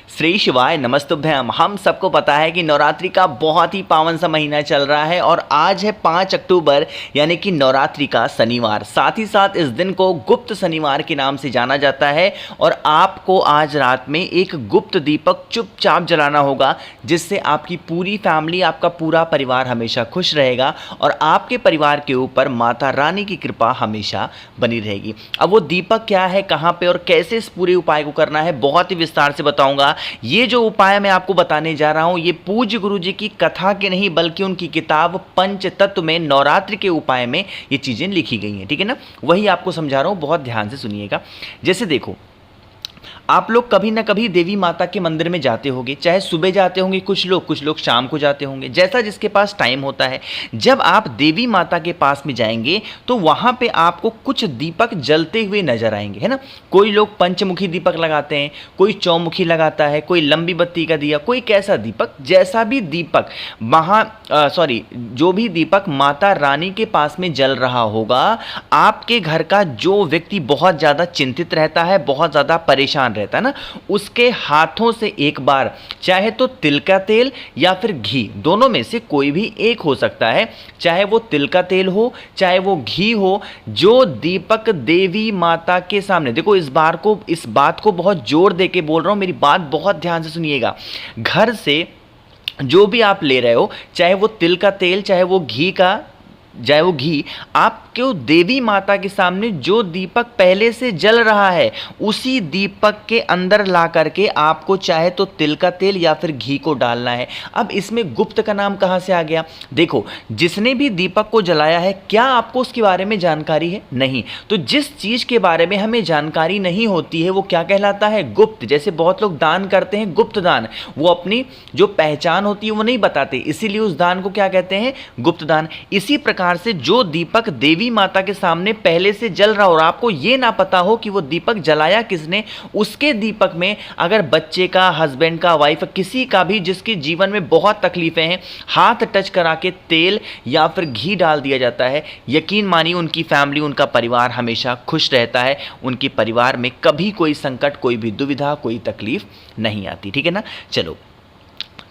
श्री शिवाय नमस्तुभ्यम। हम सबको पता है कि नवरात्रि का बहुत ही पावन सा महीना चल रहा है और आज है 5 अक्टूबर यानी कि नवरात्रि का शनिवार। साथ ही साथ इस दिन को गुप्त शनिवार के नाम से जाना जाता है और आपको आज रात में एक गुप्त दीपक चुपचाप जलाना होगा, जिससे आपकी पूरी फैमिली, आपका पूरा परिवार हमेशा खुश रहेगा और आपके परिवार के ऊपर माता रानी की कृपा हमेशा बनी रहेगी। अब वो दीपक क्या है, कहाँ पे और कैसे इस पूरे उपाय को करना है, बहुत ही विस्तार से बताऊंगा। ये जो उपाय मैं आपको बताने जा रहा हूं, ये पूज्य गुरु जी की कथा के नहीं बल्कि उनकी किताब पंचतत्व में नवरात्रि के उपाय में ये चीजें लिखी गई हैं। ठीक है ना, वही आपको समझा रहा हूं, बहुत ध्यान से सुनिएगा। जैसे देखो, आप लोग कभी ना कभी देवी माता के मंदिर में जाते होंगे, चाहे सुबह जाते होंगे कुछ लोग शाम को जाते होंगे, जैसा जिसके पास टाइम होता है। जब आप देवी माता के पास में जाएंगे तो वहाँ पे आपको कुछ दीपक जलते हुए नजर आएंगे, है ना। कोई लोग पंचमुखी दीपक लगाते हैं, कोई चौमुखी लगाता है, कोई लंबी बत्ती का दिया, कोई कैसा दीपक, जैसा भी दीपक जो भी दीपक माता रानी के पास में जल रहा होगा, आपके घर का जो व्यक्ति बहुत ज़्यादा चिंतित रहता है, बहुत ज़्यादा परेशान रहता है ना, उसके हाथों से एक बार, चाहे तो तिल का तेल या फिर घी, दोनों में से कोई भी एक हो सकता है, चाहे वो तिल का तेल हो चाहे वो घी हो, जो दीपक देवी माता के सामने, देखो इस बात को बहुत जोर दे के बोल रहा हूं, मेरी बात बहुत ध्यान से सुनिएगा। घर से जो भी आप ले रहे हो, चाहे वो तिल का तेल चाहे वो घी, आपको देवी माता के सामने जो दीपक पहले से जल रहा है, उसी दीपक के अंदर ला करके आपको चाहे तो तिल का तेल या फिर घी को डालना है। अब इसमें गुप्त का नाम कहां से आ गया? देखो, जिसने भी दीपक को जलाया है, क्या आपको उसके बारे में जानकारी है? नहीं। तो जिस चीज के बारे में हमें जानकारी नहीं होती है वो क्या कहलाता है? गुप्त। जैसे बहुत लोग दान करते हैं, गुप्त दान, वो अपनी जो पहचान होती है वो नहीं बताते, इसीलिए उस दान को क्या कहते हैं? गुप्त दान। इसी प्रकार से जो दीपक देवी माता के सामने पहले से जल रहा और आपको ये ना पता हो कि वो दीपक जलाया किसने, उसके दीपक में अगर बच्चे का, हस्बैंड का, वाइफ, किसी का भी जिसके जीवन में बहुत तकलीफें हैं, हाथ टच करा के तेल या फिर घी डाल दिया जाता है, यकीन मानिए उनकी फैमिली, उनका परिवार हमेशा खुश रहता है, उनके परिवार में कभी कोई संकट, कोई भी दुविधा, कोई तकलीफ नहीं आती। ठीक है ना। चलो,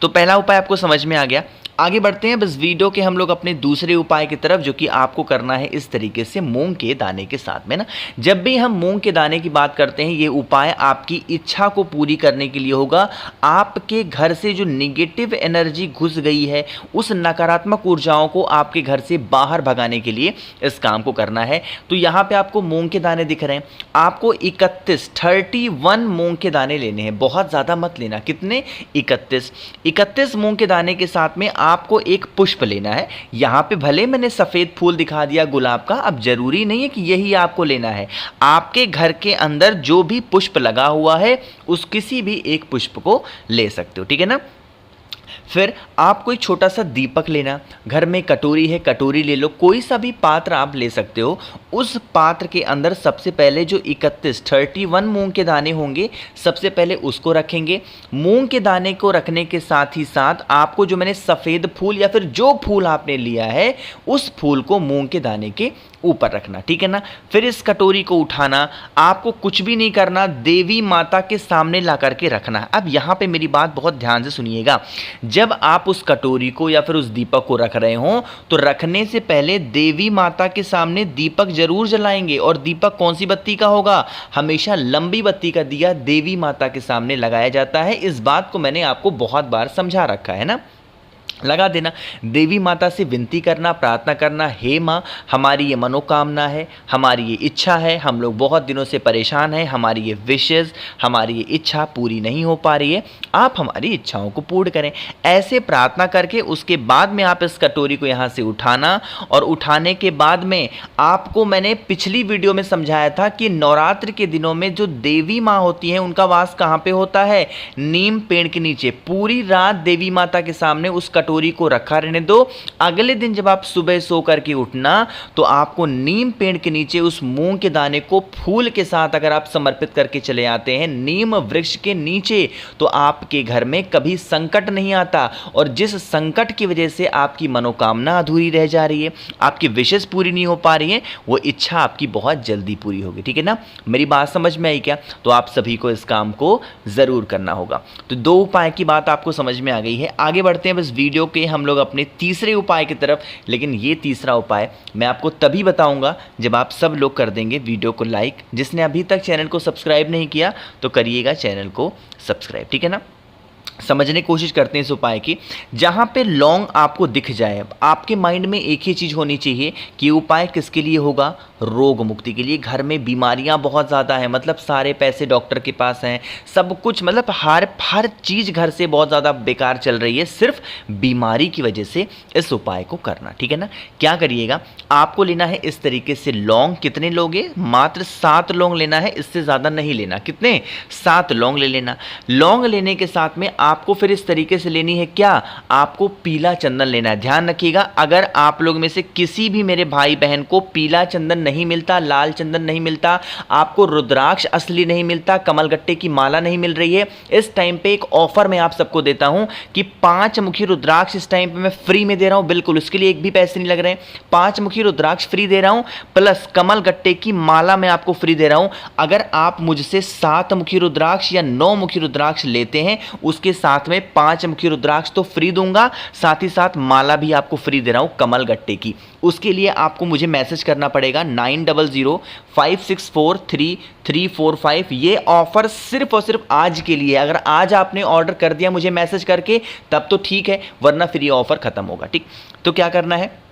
तो पहला उपाय आपको समझ में आ गया। आगे बढ़ते हैं बस वीडियो के हम लोग अपने दूसरे उपाय की तरफ, जो कि आपको करना है इस तरीके से मूंग के दाने के साथ में ना। जब भी हम मूंग के दाने की बात करते हैं, ये उपाय आपकी इच्छा को पूरी करने के लिए होगा। आपके घर से जो निगेटिव एनर्जी घुस गई है, उस नकारात्मक ऊर्जाओं को आपके घर से बाहर भगाने के लिए इस काम को करना है। तो यहाँ पे आपको मूंग के दाने दिख रहे हैं, आपको 31 मूंग के दाने लेने हैं, बहुत ज़्यादा मत लेना। कितने? 31 मूंग के दाने के साथ में आपको एक पुष्प लेना है। यहां पे भले मैंने सफेद फूल दिखा दिया गुलाब का, अब जरूरी नहीं है कि यही आपको लेना है। आपके घर के अंदर जो भी पुष्प लगा हुआ है, उस किसी भी एक पुष्प को ले सकते हो। ठीक है ना। फिर आपको एक छोटा सा दीपक लेना, घर में कटोरी है, कटोरी ले लो, कोई सा भी पात्र आप ले सकते हो। उस पात्र के अंदर सबसे पहले जो 31 मूंग के दाने होंगे, सबसे पहले उसको रखेंगे। मूंग के दाने को रखने के साथ ही साथ आपको जो मैंने सफ़ेद फूल या फिर जो फूल आपने लिया है, उस फूल को मूंग के दाने के ऊपर रखना। ठीक है ना। फिर इस कटोरी को उठाना, आपको कुछ भी नहीं करना, देवी माता के सामने ला करके रखना है। अब यहाँ पे मेरी बात बहुत ध्यान से सुनिएगा। जब आप उस कटोरी को या फिर उस दीपक को रख रहे हो, तो रखने से पहले देवी माता के सामने दीपक जरूर जलाएंगे। और दीपक कौन सी बत्ती का होगा? हमेशा लंबी बत्ती का दिया देवी माता के सामने लगाया जाता है। इस बात को मैंने आपको बहुत बार समझा रखा है ना। लगा देना, देवी माता से विनती करना, प्रार्थना करना, हे माँ, हमारी ये मनोकामना है, हमारी ये इच्छा है, हम लोग बहुत दिनों से परेशान हैं, हमारी ये विशेज़, हमारी ये इच्छा पूरी नहीं हो पा रही है, आप हमारी इच्छाओं को पूर्ण करें। ऐसे प्रार्थना करके उसके बाद में आप इस कटोरी को यहाँ से उठाना, और उठाने के बाद में आपको मैंने पिछली वीडियो में समझाया था कि नवरात्र के दिनों में जो देवी माँ होती हैं, उनका वास कहाँ पे होता है? नीम पेड़ के नीचे। पूरी रात देवी माता के सामने उस कटोरी को रखा रहने दो। अगले दिन जब आप सुबह सो करके उठना तो आपको नीम पेड़ के नीचे उस मूंग के दाने को फूल के साथ अगर आप समर्पित करके चले आते हैं नीम वृक्ष के नीचे, तो आपके घर में कभी संकट नहीं आता। और जिस संकट की वजह से आपकी मनोकामना अधूरी रह जा रही है, आपकी विशेष पूरी नहीं हो पा रही है, वो इच्छा आपकी बहुत जल्दी पूरी होगी। ठीक है ना, मेरी बात समझ में आई क्या? तो आप सभी को इस काम को जरूर करना होगा। तो 2 उपाय की बात आपको समझ में आ गई है। आगे बढ़ते हैं बस वीडियो के हम लोग अपने तीसरे उपाय की तरफ। लेकिन ये तीसरा उपाय मैं आपको तभी बताऊंगा जब आप सब लोग कर देंगे वीडियो को लाइक। जिसने अभी तक चैनल को सब्सक्राइब नहीं किया तो करिएगा चैनल को सब्सक्राइब। ठीक है ना, समझने की कोशिश करते हैं इस उपाय की। जहाँ पे लौंग आपको दिख जाए, आपके माइंड में एक ही चीज़ होनी चाहिए कि उपाय किसके लिए होगा? रोग मुक्ति के लिए। घर में बीमारियाँ बहुत ज़्यादा हैं, मतलब सारे पैसे डॉक्टर के पास हैं, सब कुछ मतलब हर चीज़ घर से बहुत ज़्यादा बेकार चल रही है, सिर्फ बीमारी की वजह से इस उपाय को करना। ठीक है ना, क्या करिएगा, आपको लेना है इस तरीके से लौंग। कितने लोगे? मात्र 7 लौंग लेना है, इससे ज़्यादा नहीं लेना। कितने? 7 लौंग ले लेना। लौंग लेने के साथ में आपको फिर इस तरीके से लेनी है क्या? आपको पीला चंदन लेना है। ध्यान रखिएगा, अगर आप लोग में से किसी भी मेरे भाई बहन को पीला चंदन नहीं मिलता, लाल चंदन नहीं मिलता, आपको रुद्राक्ष असली नहीं मिलता, कमलगट्टे की माला नहीं मिल रही है, इस टाइम पे एक ऑफर मैं आप सबको देता हूं कि 5 मुखी रुद्राक्ष इस टाइम पे मैं फ्री में दे रहा हूं। बिल्कुल, उसके लिए एक भी पैसे नहीं लग रहे हैं। 5 मुखी रुद्राक्ष फ्री दे रहा हूं, प्लस कमलगट्टे की माला मैं आपको फ्री दे रहा हूं। अगर आप मुझसे 7 मुखी रुद्राक्ष या 9 मुखी रुद्राक्ष लेते हैं, उसके साथ में 5 मुखी रुद्राक्ष तो फ्री दूंगा, साथ ही साथ माला भी आपको फ्री दे रहा हूं कमलगट्टे की। उसके लिए आपको मुझे मैसेज करना पड़ेगा 9005643345। ये ऑफर सिर्फ और सिर्फ आज के लिए। अगर आज आपने ऑर्डर कर दिया मुझे मैसेज करके तब तो ठीक है, वरना फिर ये ऑफर खत्म होगा। ठीक, तो क्या करना है?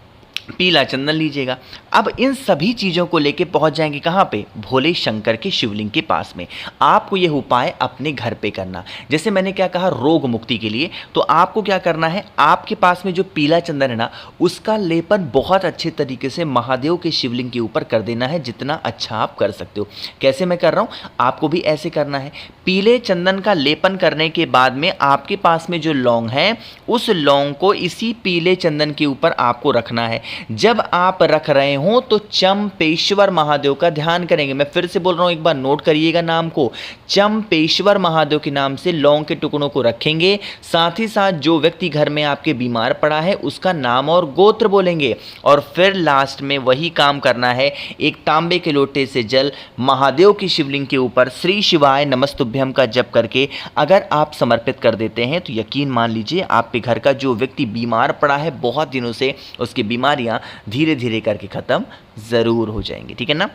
पीला चंदन लीजिएगा। अब इन सभी चीज़ों को लेके पहुंच जाएंगे कहाँ पे? भोले शंकर के शिवलिंग के पास में। आपको यह उपाय अपने घर पे करना। जैसे मैंने क्या कहा, रोग मुक्ति के लिए, तो आपको क्या करना है, आपके पास में जो पीला चंदन है ना, उसका लेपन बहुत अच्छे तरीके से महादेव के शिवलिंग के ऊपर कर देना है, जितना अच्छा आप कर सकते हो। कैसे मैं कर रहा हूँ, आपको भी ऐसे करना है। पीले चंदन का लेपन करने के बाद में आपके पास में जो लौंग है, उस लौंग को इसी पीले चंदन के ऊपर आपको रखना है। जब आप रख रहे हो तो चंपेश्वर महादेव का ध्यान करेंगे। मैं फिर से बोल रहा हूं, एक बार नोट करिएगा नाम को। चंपेश्वर महादेव के नाम से लौंग के टुकड़ों को रखेंगे। साथ ही साथ जो व्यक्ति घर में आपके बीमार पड़ा है उसका नाम और गोत्र बोलेंगे। और फिर लास्ट में वही काम करना है, एक तांबे के लोटे से जल महादेव की शिवलिंग के ऊपर श्री शिवाय नमस्तुभ्यम का जप करके अगर आप समर्पित कर देते हैं तो यकीन मान लीजिए आपके घर का जो व्यक्ति बीमार पड़ा है बहुत दिनों से, उसकी बीमारियां धीरे धीरे करके खत्म जरूर हो जाएंगी। ठीक है ना,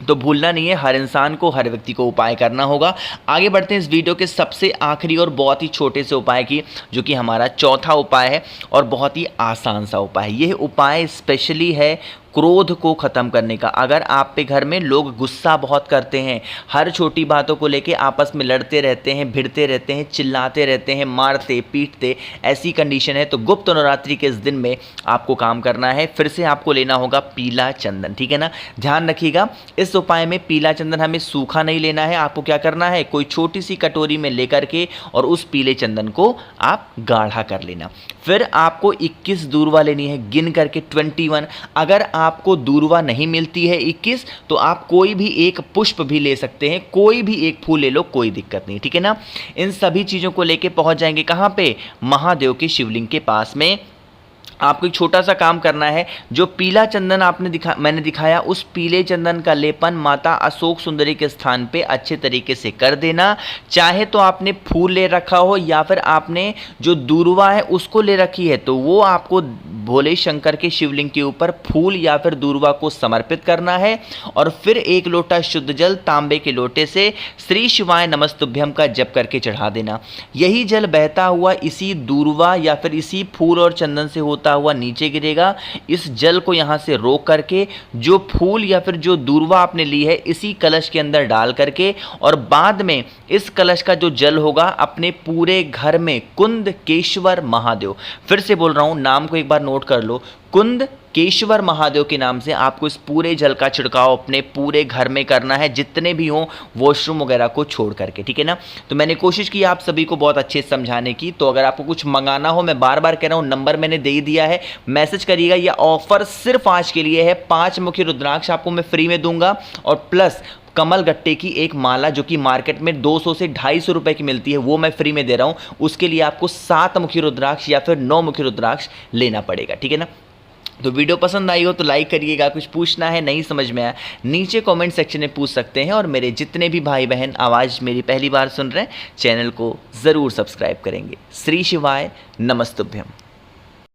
तो भूलना नहीं है, हर इंसान को, हर व्यक्ति को उपाय करना होगा। आगे बढ़ते हैं इस वीडियो के सबसे आखिरी और बहुत ही छोटे से उपाय की, जो कि हमारा चौथा उपाय है और बहुत ही आसान सा उपाय है। यह उपाय स्पेशली है क्रोध को ख़त्म करने का। अगर आप पे घर में लोग गुस्सा बहुत करते हैं, हर छोटी बातों को लेके आपस में लड़ते रहते हैं, भिड़ते रहते हैं, चिल्लाते रहते हैं, मारते पीटते, ऐसी कंडीशन है, तो गुप्त नवरात्रि के इस दिन में आपको काम करना है। फिर से आपको लेना होगा पीला चंदन। ठीक है ना, ध्यान रखिएगा, इस उपाय में पीला चंदन हमें सूखा नहीं लेना है। आपको क्या करना है, कोई छोटी सी कटोरी में लेकर के और उस पीले चंदन को आप गाढ़ा कर लेना। फिर आपको 21 दूर्वा लेनी है, गिन करके 21। अगर आपको दूर्वा नहीं मिलती है 21, तो आप कोई भी एक पुष्प भी ले सकते हैं, कोई भी एक फूल ले लो, कोई दिक्कत नहीं। ठीक है ना, इन सभी चीज़ों को लेके पहुंच जाएंगे कहाँ पे? महादेव के शिवलिंग के पास में। आपको एक छोटा सा काम करना है, जो पीला चंदन मैंने दिखाया, उस पीले चंदन का लेपन माता अशोक सुंदरी के स्थान पे अच्छे तरीके से कर देना। चाहे तो आपने फूल ले रखा हो या फिर आपने जो दूर्वा है उसको ले रखी है, तो वो आपको भोले शंकर के शिवलिंग के ऊपर फूल या फिर दूर्वा को समर्पित करना है। और फिर 1 लोटा शुद्ध जल तांबे के लोटे से श्री शिवाय नमस्तुभ्यम का जप करके चढ़ा देना। यही जल बहता हुआ इसी दूर्वा या फिर इसी फूल और चंदन से होता हुआ नीचे गिरेगा। इस जल को यहाँ से रोक करके जो फूल या फिर जो दूर्वा आपने ली है इसी कलश के अंदर डाल करके, और बाद में इस कलश का जो जल होगा अपने पूरे घर में कुंदकेश्वर महादेव, फिर से बोल रहा हूँ नाम को एक बार नोट कर लो, कुंद केशवर महादेव के नाम से आपको इस पूरे जल का छिड़काव अपने पूरे घर में करना है, जितने भी हों वॉशरूम वगैरह को छोड़ करके, ठीक है ना। तो मैंने कोशिश की आप सभी को बहुत अच्छे से समझाने की। तो अगर आपको कुछ मंगाना हो, मैं बार बार कह रहा हूँ, नंबर मैंने दे दिया है, मैसेज करिएगा। यह ऑफर सिर्फ आज के लिए है। 5 मुखी रुद्राक्ष आपको मैं फ्री में दूंगा और प्लस कमल गट्टे की एक माला जो कि मार्केट में 200 से 250 रुपए की मिलती है, वो मैं फ्री में दे रहा हूं। उसके लिए आपको 7 मुखी रुद्राक्ष या फिर 9 मुखी रुद्राक्ष लेना पड़ेगा, ठीक है ना। तो वीडियो पसंद आई हो तो लाइक करिएगा। कुछ पूछना है, नहीं समझ में आया, नीचे कमेंट सेक्शन में पूछ सकते हैं। और मेरे जितने भी भाई बहन आवाज़ मेरी पहली बार सुन रहे हैं, चैनल को ज़रूर सब्सक्राइब करेंगे। श्री शिवाय नमस्तुभ्यम।